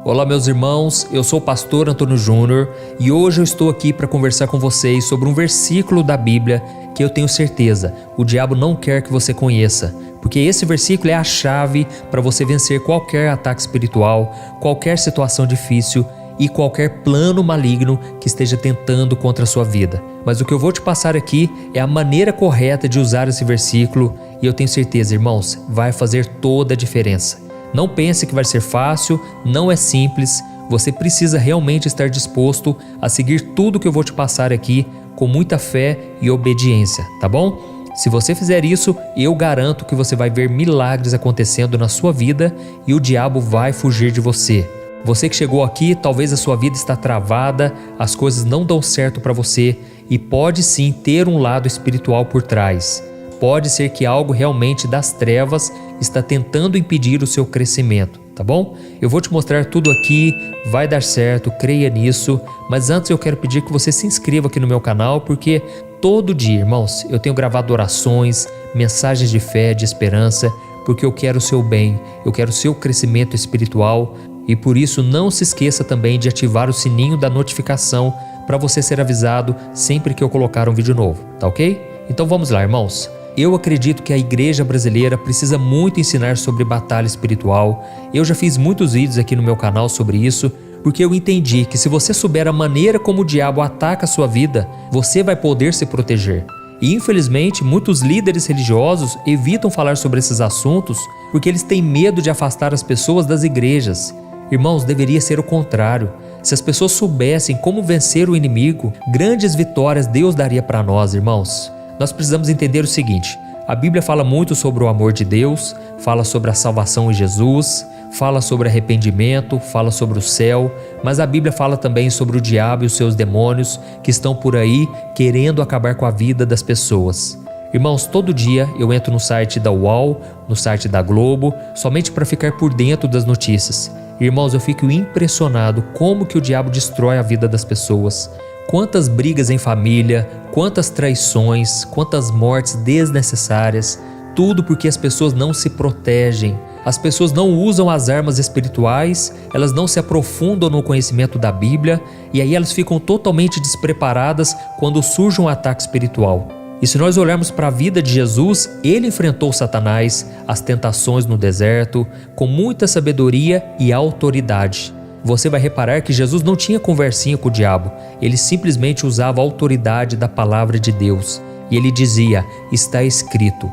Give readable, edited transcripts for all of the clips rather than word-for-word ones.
Olá meus irmãos, eu sou o pastor Antônio Júnior e hoje eu estou aqui para conversar com vocês sobre um versículo da Bíblia que eu tenho certeza, o diabo não quer que você conheça, porque esse versículo é a chave para você vencer qualquer ataque espiritual, qualquer situação difícil e qualquer plano maligno que esteja tentando contra a sua vida. Mas o que eu vou te passar aqui é a maneira correta de usar esse versículo e eu tenho certeza, irmãos, vai fazer toda a diferença. Não pense que vai ser fácil, não é simples, você precisa realmente estar disposto a seguir tudo que eu vou te passar aqui com muita fé e obediência, tá bom? Se você fizer isso, eu garanto que você vai ver milagres acontecendo na sua vida e o diabo vai fugir de você. Você que chegou aqui, talvez a sua vida está travada, as coisas não dão certo para você e pode sim ter um lado espiritual por trás. Pode ser que algo realmente das trevas está tentando impedir o seu crescimento, tá bom? Eu vou te mostrar tudo aqui, vai dar certo, creia nisso, mas antes eu quero pedir que você se inscreva aqui no meu canal, porque todo dia, irmãos, eu tenho gravado orações, mensagens de fé, de esperança, porque eu quero o seu bem, eu quero o seu crescimento espiritual e por isso não se esqueça também de ativar o sininho da notificação para você ser avisado sempre que eu colocar um vídeo novo, tá ok? Então vamos lá, irmãos. Eu acredito que a igreja brasileira precisa muito ensinar sobre batalha espiritual. Eu já fiz muitos vídeos aqui no meu canal sobre isso, porque eu entendi que se você souber a maneira como o diabo ataca a sua vida, você vai poder se proteger. E infelizmente, muitos líderes religiosos evitam falar sobre esses assuntos porque eles têm medo de afastar as pessoas das igrejas. Irmãos, deveria ser o contrário. Se as pessoas soubessem como vencer o inimigo, grandes vitórias Deus daria para nós, irmãos. Nós precisamos entender o seguinte, a Bíblia fala muito sobre o amor de Deus, fala sobre a salvação em Jesus, fala sobre arrependimento, fala sobre o céu, mas a Bíblia fala também sobre o diabo e os seus demônios que estão por aí querendo acabar com a vida das pessoas. Irmãos, todo dia eu entro no site da UOL, no site da Globo, somente para ficar por dentro das notícias. Irmãos, eu fico impressionado como que o diabo destrói a vida das pessoas. Quantas brigas em família, quantas traições, quantas mortes desnecessárias, tudo porque as pessoas não se protegem. As pessoas não usam as armas espirituais, elas não se aprofundam no conhecimento da Bíblia e aí elas ficam totalmente despreparadas quando surge um ataque espiritual. E se nós olharmos para a vida de Jesus, ele enfrentou Satanás, as tentações no deserto, com muita sabedoria e autoridade. Você vai reparar que Jesus não tinha conversinha com o diabo, ele simplesmente usava a autoridade da palavra de Deus. E ele dizia, está escrito.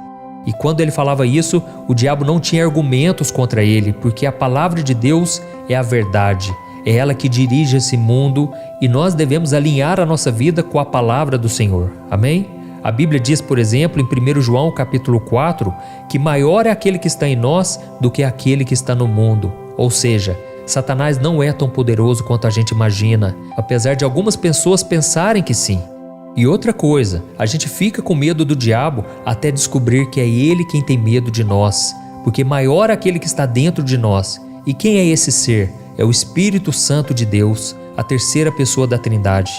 E quando ele falava isso, o diabo não tinha argumentos contra ele, porque a palavra de Deus é a verdade. É ela que dirige esse mundo e nós devemos alinhar a nossa vida com a palavra do Senhor. Amém? A Bíblia diz, por exemplo, em 1 João capítulo 4, que maior é aquele que está em nós do que aquele que está no mundo. Ou seja, Satanás não é tão poderoso quanto a gente imagina, apesar de algumas pessoas pensarem que sim. E outra coisa, a gente fica com medo do diabo até descobrir que é ele quem tem medo de nós, porque maior é aquele que está dentro de nós. E quem é esse ser? É o Espírito Santo de Deus, a terceira pessoa da Trindade.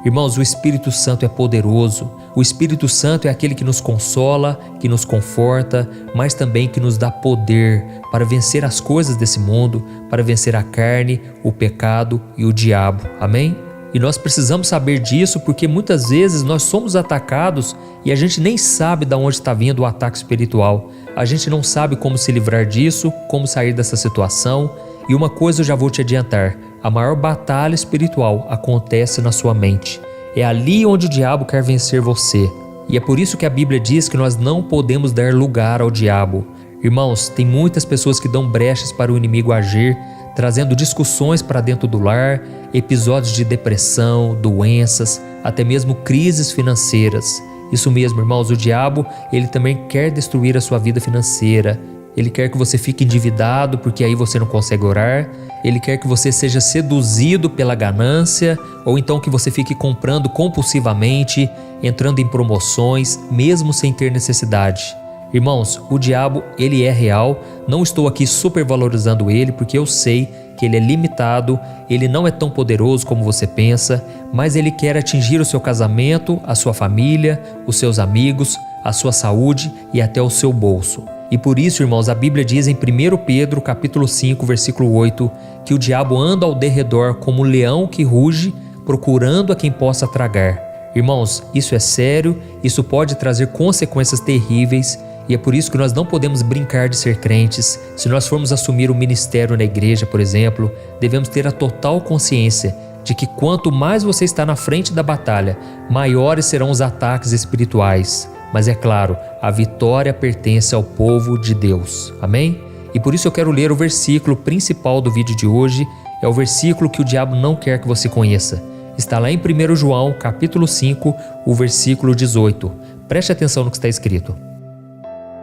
Irmãos, o Espírito Santo é poderoso. O Espírito Santo é aquele que nos consola, que nos conforta, mas também que nos dá poder para vencer as coisas desse mundo, para vencer a carne, o pecado e o diabo. Amém? E nós precisamos saber disso porque muitas vezes nós somos atacados e a gente nem sabe de onde está vindo o ataque espiritual. A gente não sabe como se livrar disso, como sair dessa situação. E uma coisa eu já vou te adiantar, a maior batalha espiritual acontece na sua mente. É ali onde o diabo quer vencer você. E é por isso que a Bíblia diz que nós não podemos dar lugar ao diabo. Irmãos, tem muitas pessoas que dão brechas para o inimigo agir, trazendo discussões para dentro do lar, episódios de depressão, doenças, até mesmo crises financeiras. Isso mesmo, irmãos, o diabo, ele também quer destruir a sua vida financeira. Ele quer que você fique endividado porque aí você não consegue orar. Ele quer que você seja seduzido pela ganância ou então que você fique comprando compulsivamente, entrando em promoções, mesmo sem ter necessidade. Irmãos, o diabo, ele é real. Não estou aqui supervalorizando ele porque eu sei que ele é limitado, ele não é tão poderoso como você pensa, mas ele quer atingir o seu casamento, a sua família, os seus amigos, a sua saúde e até o seu bolso. E por isso, irmãos, a Bíblia diz em 1 Pedro capítulo 5, versículo 8, que o diabo anda ao derredor como um leão que ruge, procurando a quem possa tragar. Irmãos, isso é sério, isso pode trazer consequências terríveis, e é por isso que nós não podemos brincar de ser crentes. Se nós formos assumir um ministério na igreja, por exemplo, devemos ter a total consciência de que quanto mais você está na frente da batalha, maiores serão os ataques espirituais. Mas é claro, a vitória pertence ao povo de Deus. Amém? E por isso eu quero ler o versículo principal do vídeo de hoje. É o versículo que o diabo não quer que você conheça. Está lá em 1 João, capítulo 5, o versículo 18. Preste atenção no que está escrito.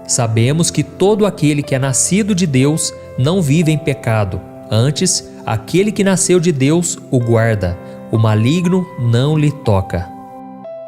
Sabemos que todo aquele que é nascido de Deus não vive em pecado. Antes, aquele que nasceu de Deus o guarda. O maligno não lhe toca.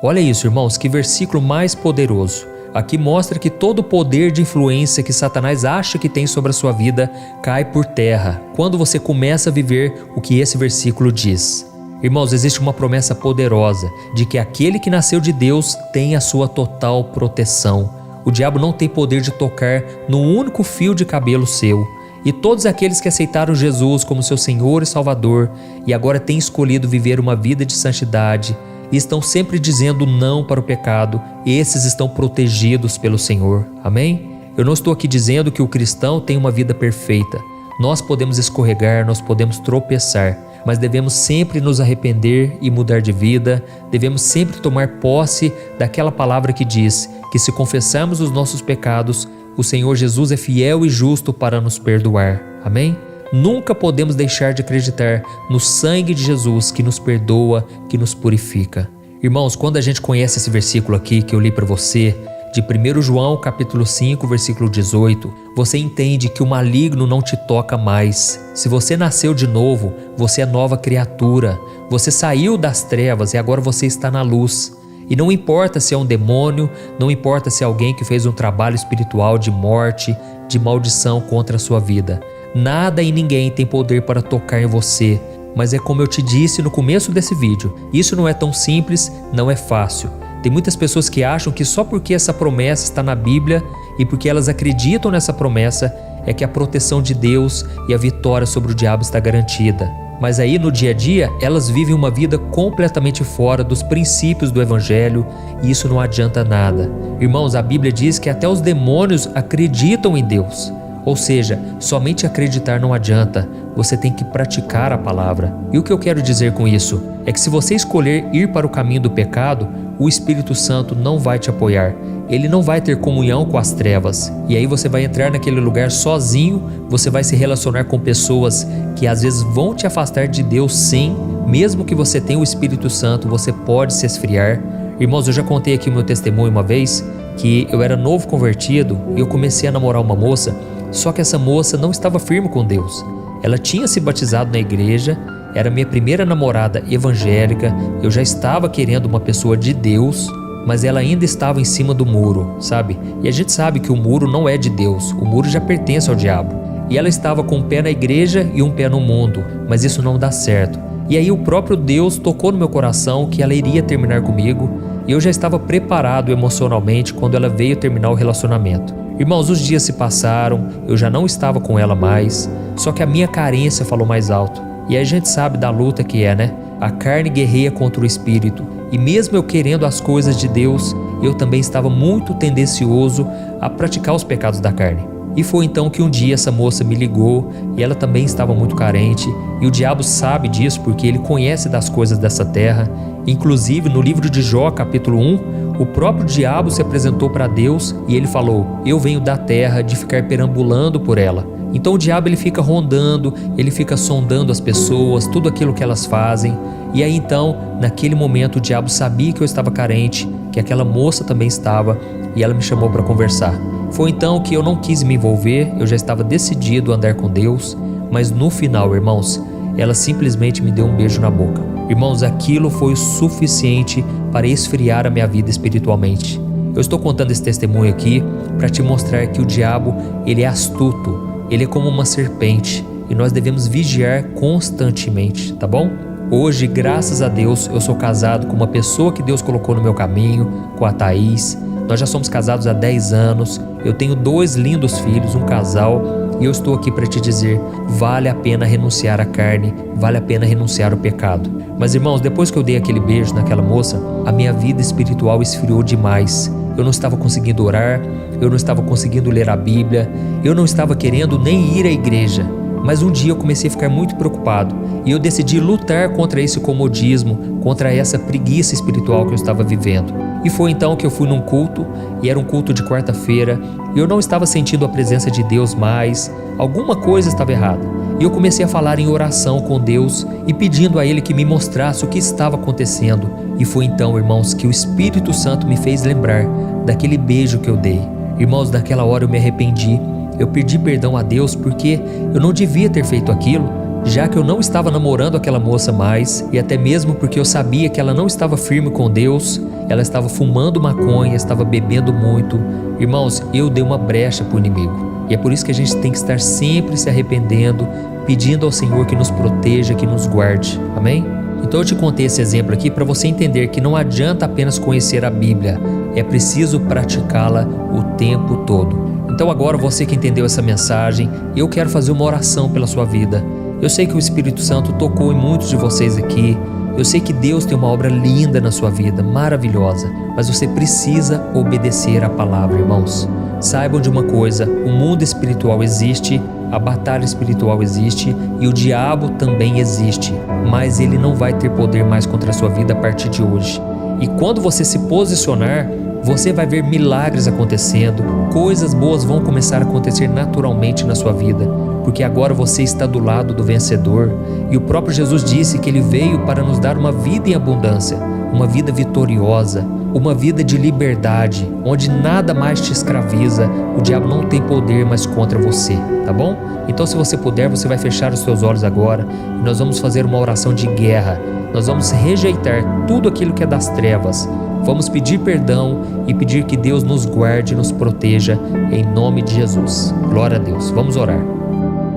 Olha isso, irmãos, que versículo mais poderoso. Aqui mostra que todo o poder de influência que Satanás acha que tem sobre a sua vida cai por terra quando você começa a viver o que esse versículo diz. Irmãos, existe uma promessa poderosa de que aquele que nasceu de Deus tem a sua total proteção. O diabo não tem poder de tocar no único fio de cabelo seu. E todos aqueles que aceitaram Jesus como seu Senhor e Salvador e agora têm escolhido viver uma vida de santidade e estão sempre dizendo não para o pecado, esses estão protegidos pelo Senhor. Amém? Eu não estou aqui dizendo que o cristão tem uma vida perfeita. Nós podemos escorregar, nós podemos tropeçar, mas devemos sempre nos arrepender e mudar de vida. Devemos sempre tomar posse daquela palavra que diz que se confessarmos os nossos pecados, o Senhor Jesus é fiel e justo para nos perdoar. Amém? Nunca podemos deixar de acreditar no sangue de Jesus que nos perdoa, que nos purifica. Irmãos, quando a gente conhece esse versículo aqui que eu li para você, de 1 João capítulo 5, versículo 18, você entende que o maligno não te toca mais. Se você nasceu de novo, você é nova criatura. Você saiu das trevas e agora você está na luz. E não importa se é um demônio, não importa se é alguém que fez um trabalho espiritual de morte, de maldição contra a sua vida. Nada e ninguém tem poder para tocar em você. Mas é como eu te disse no começo desse vídeo, isso não é tão simples, não é fácil. Tem muitas pessoas que acham que só porque essa promessa está na Bíblia e porque elas acreditam nessa promessa é que a proteção de Deus e a vitória sobre o diabo está garantida. Mas aí no dia a dia elas vivem uma vida completamente fora dos princípios do Evangelho e isso não adianta nada. Irmãos, a Bíblia diz que até os demônios acreditam em Deus. Ou seja, somente acreditar não adianta, você tem que praticar a palavra. E o que eu quero dizer com isso é que se você escolher ir para o caminho do pecado, o Espírito Santo não vai te apoiar. Ele não vai ter comunhão com as trevas. E aí você vai entrar naquele lugar sozinho, você vai se relacionar com pessoas que às vezes vão te afastar de Deus sim. Mesmo que você tenha o Espírito Santo, você pode se esfriar. Irmãos, eu já contei aqui o meu testemunho uma vez, que eu era novo convertido e eu comecei a namorar uma moça. Só que essa moça não estava firme com Deus. Ela tinha se batizado na igreja, era minha primeira namorada evangélica, eu já estava querendo uma pessoa de Deus, mas ela ainda estava em cima do muro, sabe? E a gente sabe que o muro não é de Deus, o muro já pertence ao diabo. E ela estava com um pé na igreja e um pé no mundo, mas isso não dá certo. E aí o próprio Deus tocou no meu coração que ela iria terminar comigo, e eu já estava preparado emocionalmente quando ela veio terminar o relacionamento. Irmãos, os dias se passaram, eu já não estava com ela mais, só que a minha carência falou mais alto. E aí a gente sabe da luta que é, né? A carne guerreia contra o espírito. E mesmo eu querendo as coisas de Deus, eu também estava muito tendencioso a praticar os pecados da carne. E foi então que um dia essa moça me ligou e ela também estava muito carente. E o diabo sabe disso porque ele conhece das coisas dessa terra. Inclusive no livro de Jó, capítulo 1, o próprio diabo se apresentou para Deus e ele falou: eu venho da terra de ficar perambulando por ela. Então o diabo ele fica rondando, ele fica sondando as pessoas, tudo aquilo que elas fazem. E aí então, naquele momento o diabo sabia que eu estava carente, que aquela moça também estava, e ela me chamou para conversar. Foi então que eu não quis me envolver, eu já estava decidido a andar com Deus, mas no final, irmãos, ela simplesmente me deu um beijo na boca. Irmãos, aquilo foi o suficiente para esfriar a minha vida espiritualmente. Eu estou contando esse testemunho aqui para te mostrar que o diabo, ele é astuto, ele é como uma serpente e nós devemos vigiar constantemente, tá bom? Hoje, graças a Deus, eu sou casado com uma pessoa que Deus colocou no meu caminho, com a Thaís. Nós já somos casados há 10 anos, eu tenho 2 lindos filhos, um casal, e eu estou aqui para te dizer, vale a pena renunciar à carne, vale a pena renunciar ao pecado. Mas irmãos, depois que eu dei aquele beijo naquela moça, a minha vida espiritual esfriou demais. Eu não estava conseguindo orar, eu não estava conseguindo ler a Bíblia, eu não estava querendo nem ir à igreja. Mas um dia eu comecei a ficar muito preocupado e eu decidi lutar contra esse comodismo, contra essa preguiça espiritual que eu estava vivendo. E foi então que eu fui num culto, e era um culto de quarta-feira, e eu não estava sentindo a presença de Deus mais, alguma coisa estava errada. E eu comecei a falar em oração com Deus e pedindo a Ele que me mostrasse o que estava acontecendo. E foi então, irmãos, que o Espírito Santo me fez lembrar daquele beijo que eu dei. Irmãos, naquela hora eu me arrependi. Eu pedi perdão a Deus porque eu não devia ter feito aquilo, já que eu não estava namorando aquela moça mais, e até mesmo porque eu sabia que ela não estava firme com Deus, ela estava fumando maconha, estava bebendo muito. Irmãos, eu dei uma brecha para o inimigo, e é por isso que a gente tem que estar sempre se arrependendo, pedindo ao Senhor que nos proteja, que nos guarde, amém? Então eu te contei esse exemplo aqui para você entender que não adianta apenas conhecer a Bíblia, é preciso praticá-la o tempo todo. Então agora você que entendeu essa mensagem, eu quero fazer uma oração pela sua vida. Eu sei que o Espírito Santo tocou em muitos de vocês aqui, eu sei que Deus tem uma obra linda na sua vida, maravilhosa, mas você precisa obedecer à palavra, irmãos. Saibam de uma coisa, o mundo espiritual existe, a batalha espiritual existe e o diabo também existe, mas ele não vai ter poder mais contra a sua vida a partir de hoje. E quando você se posicionar, você vai ver milagres acontecendo, coisas boas vão começar a acontecer naturalmente na sua vida, porque agora você está do lado do vencedor, e o próprio Jesus disse que Ele veio para nos dar uma vida em abundância, uma vida vitoriosa, uma vida de liberdade, onde nada mais te escraviza, o diabo não tem poder mais contra você, tá bom? Então se você puder, você vai fechar os seus olhos agora, e nós vamos fazer uma oração de guerra, nós vamos rejeitar tudo aquilo que é das trevas, vamos pedir perdão e pedir que Deus nos guarde e nos proteja em nome de Jesus. Glória a Deus. Vamos orar.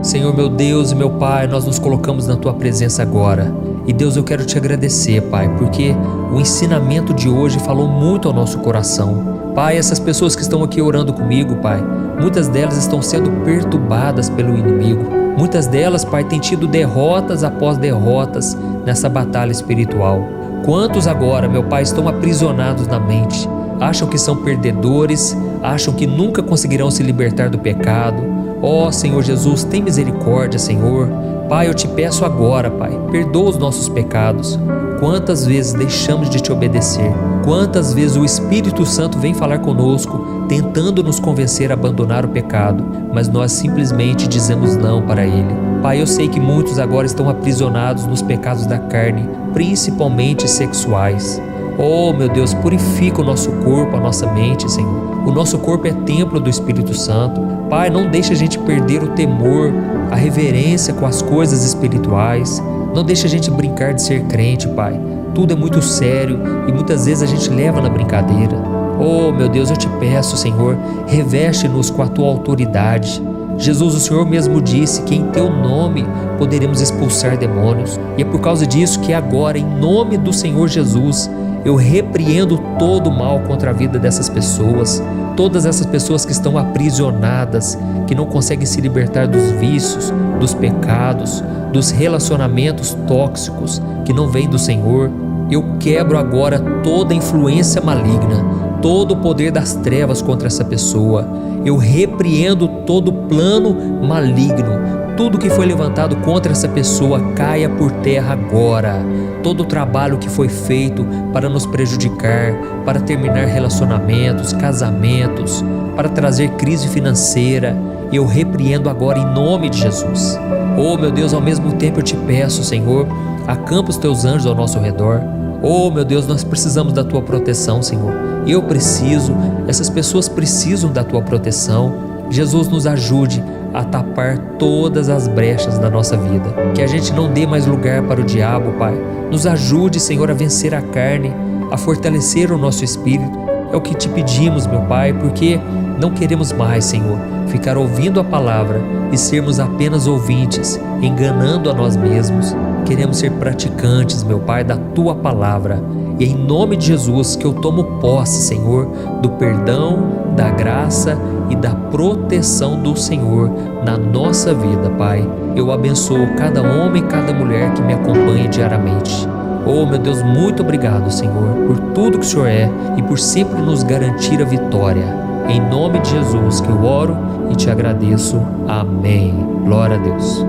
Senhor meu Deus e meu Pai, nós nos colocamos na Tua presença agora. E Deus, eu quero Te agradecer, Pai, porque o ensinamento de hoje falou muito ao nosso coração. Pai, essas pessoas que estão aqui orando comigo, Pai, muitas delas estão sendo perturbadas pelo inimigo. Muitas delas, Pai, têm tido derrotas após derrotas nessa batalha espiritual. Quantos agora, meu Pai, estão aprisionados na mente, acham que são perdedores, acham que nunca conseguirão se libertar do pecado. Ó Senhor Jesus, tem misericórdia, Senhor. Pai, eu te peço agora, Pai, perdoa os nossos pecados. Quantas vezes deixamos de te obedecer? Quantas vezes o Espírito Santo vem falar conosco, tentando nos convencer a abandonar o pecado, mas nós simplesmente dizemos não para ele. Pai, eu sei que muitos agora estão aprisionados nos pecados da carne, principalmente sexuais. Oh, meu Deus, purifica o nosso corpo, a nossa mente, Senhor. O nosso corpo é templo do Espírito Santo. Pai, não deixa a gente perder o temor, a reverência com as coisas espirituais. Não deixa a gente brincar de ser crente, Pai. Tudo é muito sério e muitas vezes a gente leva na brincadeira. Oh, meu Deus, eu te peço, Senhor, reveste-nos com a Tua autoridade. Jesus, o Senhor mesmo disse que em Teu nome poderemos expulsar demônios. E é por causa disso que agora, em nome do Senhor Jesus, eu repreendo todo o mal contra a vida dessas pessoas, todas essas pessoas que estão aprisionadas, que não conseguem se libertar dos vícios, dos pecados, dos relacionamentos tóxicos que não vêm do Senhor. Eu quebro agora toda influência maligna, todo o poder das trevas contra essa pessoa. Eu repreendo todo plano maligno. Tudo que foi levantado contra essa pessoa caia por terra agora. Todo o trabalho que foi feito para nos prejudicar, para terminar relacionamentos, casamentos, para trazer crise financeira, eu repreendo agora em nome de Jesus. Oh, meu Deus, ao mesmo tempo eu te peço, Senhor, acampa os Teus anjos ao nosso redor. Oh, meu Deus, nós precisamos da Tua proteção, Senhor. Eu preciso, essas pessoas precisam da Tua proteção. Jesus, nos ajude a tapar todas as brechas da nossa vida, que a gente não dê mais lugar para o diabo, Pai. Nos ajude, Senhor, a vencer a carne, a fortalecer o nosso espírito. É o que te pedimos, meu Pai, porque não queremos mais, Senhor, ficar ouvindo a palavra e sermos apenas ouvintes, enganando a nós mesmos. Queremos ser praticantes, meu Pai, da Tua palavra. E é em nome de Jesus que eu tomo posse, Senhor, do perdão, da graça e da proteção do Senhor na nossa vida, Pai. Eu abençoo cada homem e cada mulher que me acompanha diariamente. Oh, meu Deus, muito obrigado, Senhor, por tudo que o Senhor é e por sempre nos garantir a vitória. Em nome de Jesus que eu oro e te agradeço. Amém. Glória a Deus.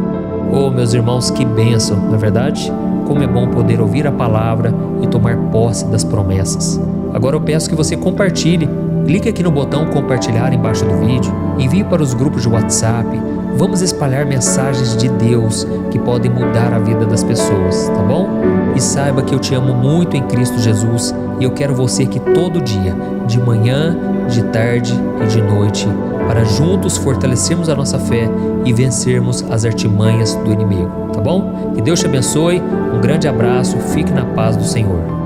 Oh, meus irmãos, que bênção, não é verdade? Como é bom poder ouvir a palavra e tomar posse das promessas. Agora eu peço que você compartilhe. Clique aqui no botão compartilhar embaixo do vídeo, envie para os grupos de WhatsApp. Vamos espalhar mensagens de Deus que podem mudar a vida das pessoas, tá bom? E saiba que eu te amo muito em Cristo Jesus e eu quero você aqui todo dia, de manhã, de tarde e de noite, para juntos fortalecermos a nossa fé e vencermos as artimanhas do inimigo, tá bom? Que Deus te abençoe, um grande abraço, fique na paz do Senhor.